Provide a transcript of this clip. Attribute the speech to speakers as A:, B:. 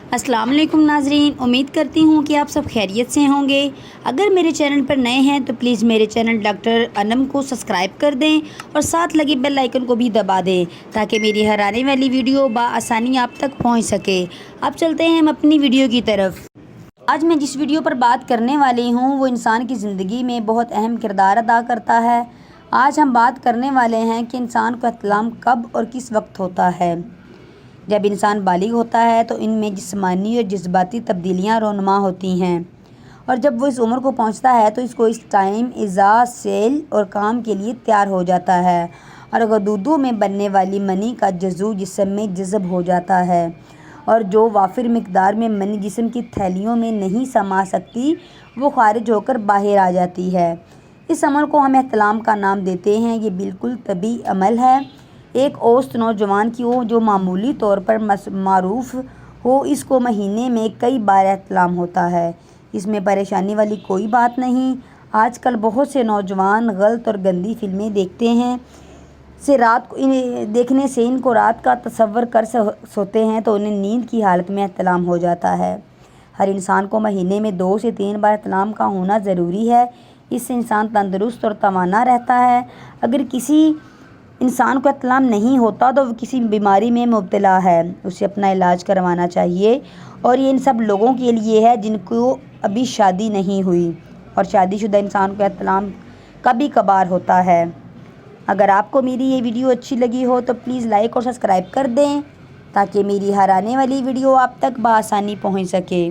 A: अस्सलाम वालेकुम नाजरीन, उम्मीद करती हूँ कि आप सब खैरियत से होंगे। अगर मेरे चैनल पर नए हैं तो प्लीज़ मेरे चैनल डॉक्टर अनम को सब्सक्राइब कर दें और साथ लगे बेल आइकन को भी दबा दें ताकि मेरी हर आने वाली वीडियो बआसानी आप तक पहुँच सके। अब चलते हैं हम अपनी वीडियो की तरफ। आज मैं जिस वीडियो पर बात करने वाली हूँ वो इंसान की ज़िंदगी में बहुत अहम किरदार अदा करता है। आज हम बात करने वाले हैं कि इंसान को एहतलाम कब और किस वक्त होता है। जब इंसान बालिग होता है तो इनमें जिस्मानी और जज्बाती तब्दीलियाँ रोनुमा होती हैं, और जब वो इस उम्र को पहुंचता है तो इसको इस टाइम इज़ा सेल और काम के लिए तैयार हो जाता है, और गदूदों में बनने वाली मनी का जज़ू जिस्म में जज़ब हो जाता है, और जो वाफिर मिकदार में मनी जिस्म की थैलियों में नहीं समा सकती वो खारिज होकर बाहर आ जाती है। इस अमल को हम एहतलाम का नाम देते हैं। ये बिल्कुल तबी अमल है। एक औसत नौजवान की हो जो मामूली तौर पर मारूफ हो, इसको महीने में कई बार एहतलाम होता है। इसमें परेशानी वाली कोई बात नहीं। आजकल बहुत से नौजवान गलत और गंदी फिल्में देखते हैं देखने से इनको रात का तसव्वुर कर सोते हैं तो उन्हें नींद की हालत में एहतलाम हो जाता है। हर इंसान को महीने में 2 से 3 बार एहतलाम का होना ज़रूरी है। इससे इंसान तंदुरुस्त और तवाना रहता है। अगर किसी इंसान को एहतलाम नहीं होता तो वो किसी बीमारी में मुब्तला है, उसे अपना इलाज करवाना चाहिए। और ये इन सब लोगों के लिए है जिनको अभी शादी नहीं हुई, और शादीशुदा इंसान को एहतलाम कभी कभार होता है। अगर आपको मेरी ये वीडियो अच्छी लगी हो तो प्लीज़ लाइक और सब्सक्राइब कर दें ताकि मेरी हर आने वाली वीडियो आप तक बआसानी पहुंच सके।